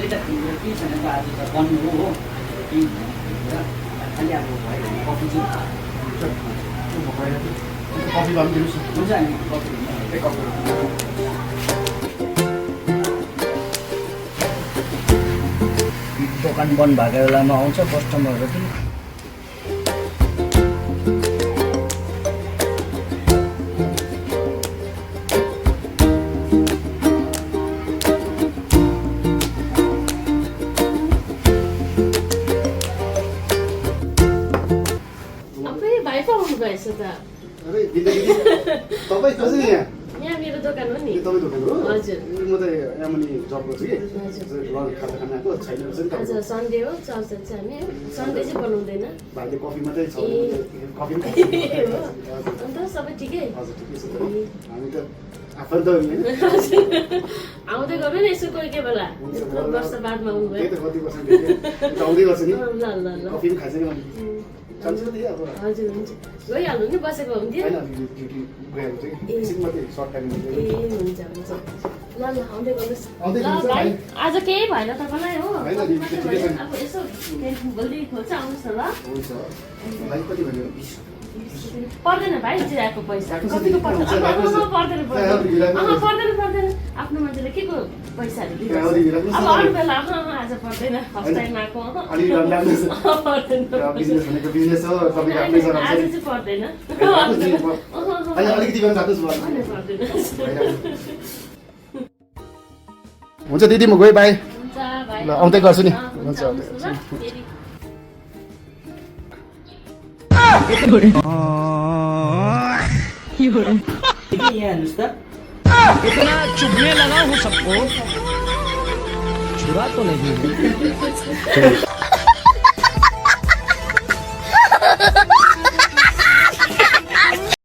यता फिल्ड केही छैन त आज त बन्नु हो केही खालि अब भयो भने कफी चाहिँ कफी भनिदिनुहोस् हुन्छ हामी कफी दोकान बन्द भएको बेलामा आउँछ कस्टमरहरू पनि अरे दिदी तपाईँ कसरी यहाँ यहाँ मेरो दोकान हो नि तपाईँ दोकान हो हजुर म त यहाँ मुनि जब गर्छु कि खाता खानाको छैन रहेछ नि आज सन्डे हो चर्च छ हामी सन्डे चाहिँ बनाउँदैन भाइले कफी मात्रै छ कफी पनि हो अन्त सबै ठिकै हजुर ठिकै छ हामी त आफन्त हो नि आउँदै गर्नु नि यसो कोही के बेला वर्ष बादमा आउनु त्यही भयो त कति वर्ष आउँदै गर्छ नि ल ल ल कफी पनि खान्छ नि चाहन्छ नि अब हजुर हुन्छ गइहाल्नु नि बसेको हुन्थ्यो होइन ड्युटी गएको चाहिँ एकछिन मात्रै सर्ट टाइम ए हुन्छ हुन्छ ल ल आउँदै गर्नुहोस् आउँदै ल गर्नुहोस् भाइ भाइ। आज केही भएन तपाईँलाई हो होइन दिदी, ठिकै छ नि। अब यसो भोलि खोल्छ आउनुहोस् न ल हुन्छ भाइ कति भन्यो पर्दैन भाइ जिराको पैसा राख्नु कतिको पर्दैन हुन्छ, राख्नु छ। पर्दैन पर्दैन पर्दैन आफ्नो मान्छेले के को पैसाहरू अलिक दिन्छ राख्नुहोस् अब न। अरू बेला आज पर्दैन फर्स्ट टाइम आएको अलिक राख्नुहोस् न। पर्दैन बिजनेस भनेको बिजनेस हो तपाईँको आफ्नै छ आज राख्छ नि। चाहिँ पर्दैन होइन अलिकति पनि राख्नुहोस् भयो पर्दैन हुन्छ दिदी म गएँ बाई हुन्छ भाइ ल आउँदै गर्छु नि हुन्छ हुन्छ आउनुहोस् न ल फेरि यहाँ हेर्नुहोस् त इतना चुभने लगा हूँ सबको छुरा तो नहीं